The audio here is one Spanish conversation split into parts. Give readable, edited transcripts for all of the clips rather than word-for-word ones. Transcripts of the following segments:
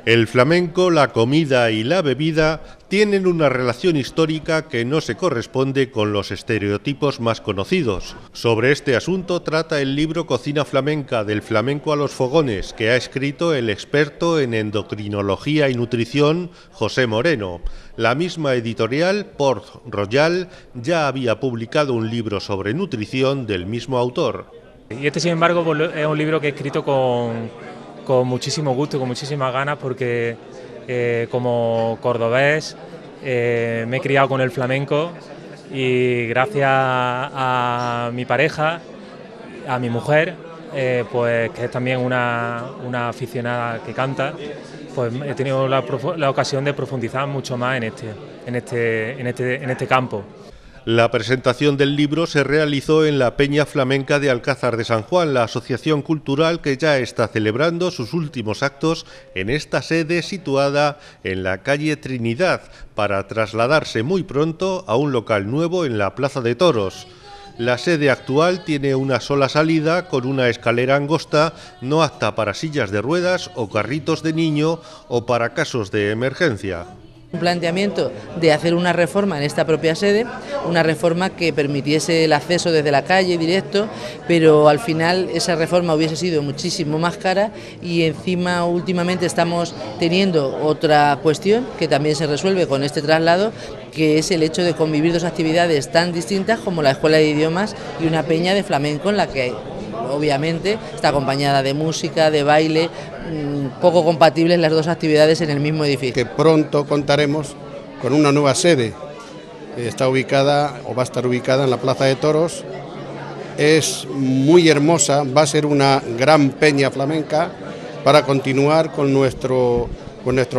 El flamenco, la comida y la bebida tienen una relación histórica que no se corresponde con los estereotipos más conocidos. Sobre este asunto trata el libro Cocina flamenca, del flamenco a los fogones, que ha escrito el experto en endocrinología y nutrición José Moreno. La misma editorial, Port Royal, ya había publicado un libro sobre nutrición del mismo autor. Y sin embargo, es un libro que he escrito con muchísimo gusto y con muchísimas ganas, porque como cordobés me he criado con el flamenco y gracias a mi pareja, a mi mujer, pues que es también una aficionada que canta, pues he tenido la ocasión de profundizar mucho más en este campo. La presentación del libro se realizó en la Peña Flamenca de Alcázar de San Juan, la asociación cultural que ya está celebrando sus últimos actos en esta sede situada en la calle Trinidad, para trasladarse muy pronto a un local nuevo en la Plaza de Toros. La sede actual tiene una sola salida con una escalera angosta, no apta para sillas de ruedas o carritos de niño o para casos de emergencia. Un planteamiento de hacer una reforma en esta propia sede, una reforma que permitiese el acceso desde la calle directo, pero al final esa reforma hubiese sido muchísimo más cara y encima últimamente estamos teniendo otra cuestión que también se resuelve con este traslado, que es el hecho de convivir dos actividades tan distintas como la Escuela de Idiomas y una peña de flamenco en la que obviamente está acompañada de música, de baile, poco compatibles las dos actividades en el mismo edificio. Que pronto contaremos con una nueva sede, está ubicada o va a estar ubicada en la Plaza de Toros, es muy hermosa, va a ser una gran peña flamenca para continuar con nuestro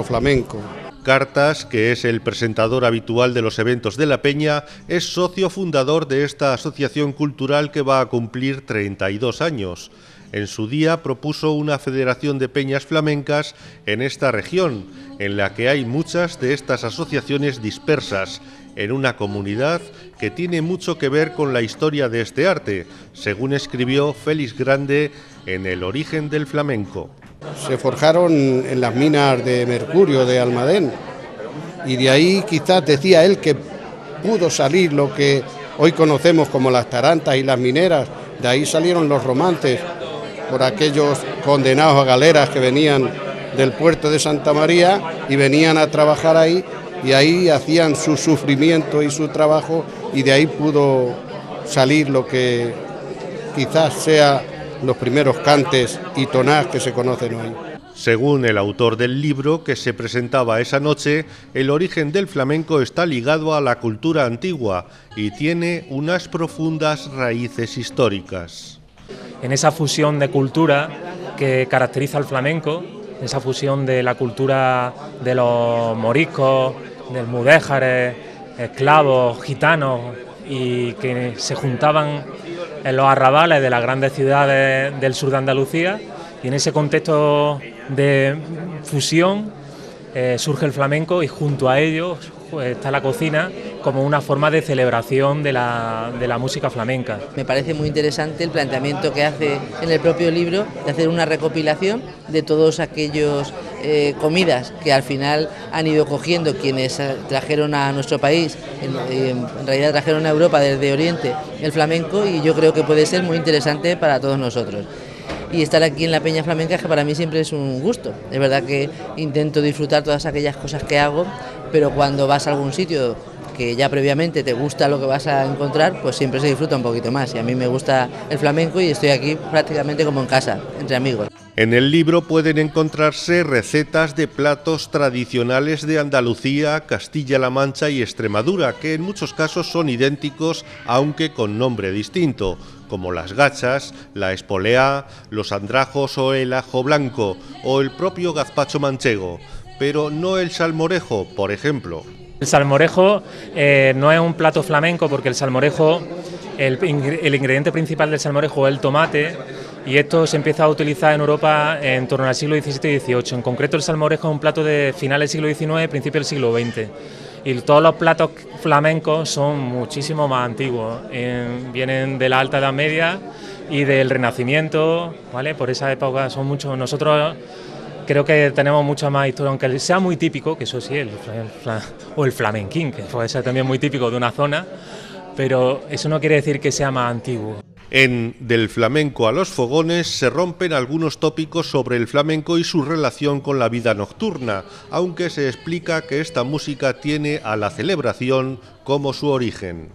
flamenco. Cartas, que es el presentador habitual de los eventos de la Peña, es socio fundador de esta asociación cultural que va a cumplir 32 años. En su día propuso una federación de peñas flamencas en esta región, en la que hay muchas de estas asociaciones dispersas, en una comunidad que tiene mucho que ver con la historia de este arte, según escribió Félix Grande en El origen del flamenco. Se forjaron en las minas de mercurio de Almadén y de ahí quizás decía él que pudo salir lo que hoy conocemos como las tarantas y las mineras. De ahí salieron los romances por aquellos condenados a galeras que venían del puerto de Santa María y venían a trabajar ahí, y ahí hacían su sufrimiento y su trabajo, y de ahí pudo salir lo que quizás sea los primeros cantes y tonás que se conocen hoy. Según el autor del libro que se presentaba esa noche, el origen del flamenco está ligado a la cultura antigua y tiene unas profundas raíces históricas. En esa fusión de cultura que caracteriza al flamenco, esa fusión de la cultura de los moriscos, del mudéjares, esclavos, gitanos, y que se juntaban en los arrabales de las grandes ciudades del sur de Andalucía, y en ese contexto de fusión surge el flamenco, y junto a ello está la cocina como una forma de celebración de la música flamenca. Me parece muy interesante el planteamiento que hace en el propio libro de hacer una recopilación de todos aquellos comidas que al final han ido cogiendo quienes trajeron a nuestro país, en realidad trajeron a Europa desde Oriente el flamenco, y yo creo que puede ser muy interesante para todos nosotros. Y estar aquí en la Peña Flamenca, que para mí siempre es un gusto. Es verdad que intento disfrutar todas aquellas cosas que hago, pero cuando vas a algún sitio que ya previamente te gusta lo que vas a encontrar, pues siempre se disfruta un poquito más. Y a mí me gusta el flamenco y estoy aquí prácticamente como en casa, entre amigos. En el libro pueden encontrarse recetas de platos tradicionales de Andalucía, Castilla-La Mancha y Extremadura, que en muchos casos son idénticos, aunque con nombre distinto, como las gachas, la espoleá, los andrajos o el ajo blanco, o el propio gazpacho manchego, pero no el salmorejo, por ejemplo. El salmorejo no es un plato flamenco, porque el salmorejo, el ingrediente principal del salmorejo es el tomate, y esto se empieza a utilizar en Europa en torno al siglo XVII y XVIII. En concreto, el salmorejo es un plato de finales del siglo XIX, principio del siglo XX. Y todos los platos flamencos son muchísimo más antiguos, vienen de la Alta Edad Media y del Renacimiento, ¿vale? Por esa época son muchos. Nosotros creo que tenemos mucha más historia, aunque sea muy típico, que eso sí, o el flamenquín, que puede ser también muy típico de una zona, pero eso no quiere decir que sea más antiguo. En Del flamenco a los fogones se rompen algunos tópicos sobre el flamenco y su relación con la vida nocturna, aunque se explica que esta música tiene a la celebración como su origen.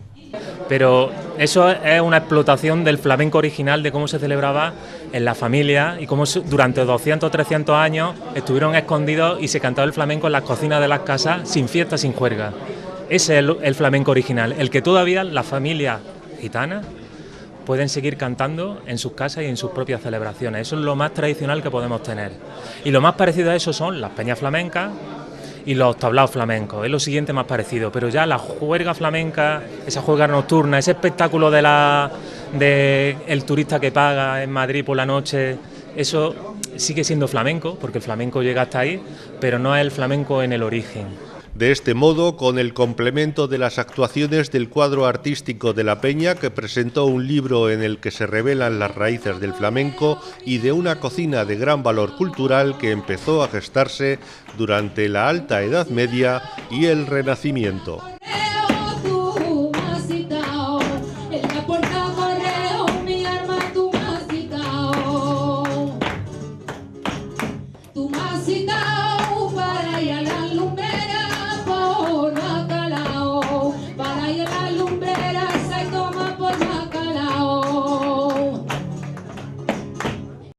Pero eso es una explotación del flamenco original, de cómo se celebraba en la familia y cómo durante 200 o 300 años estuvieron escondidos y se cantaba el flamenco en las cocinas de las casas sin fiesta, sin juerga. Ese es el flamenco original, el que todavía las familias gitanas pueden seguir cantando en sus casas y en sus propias celebraciones. Eso es lo más tradicional que podemos tener. Y lo más parecido a eso son las peñas flamencas y los tablaos flamencos, es lo siguiente más parecido, pero ya la juerga flamenca, esa juerga nocturna, ese espectáculo de el turista que paga en Madrid por la noche, eso sigue siendo flamenco, porque el flamenco llega hasta ahí, pero no es el flamenco en el origen. De este modo, con el complemento de las actuaciones del cuadro artístico de la Peña, que presentó un libro en el que se revelan las raíces del flamenco, y de una cocina de gran valor cultural que empezó a gestarse durante la Alta Edad Media y el Renacimiento.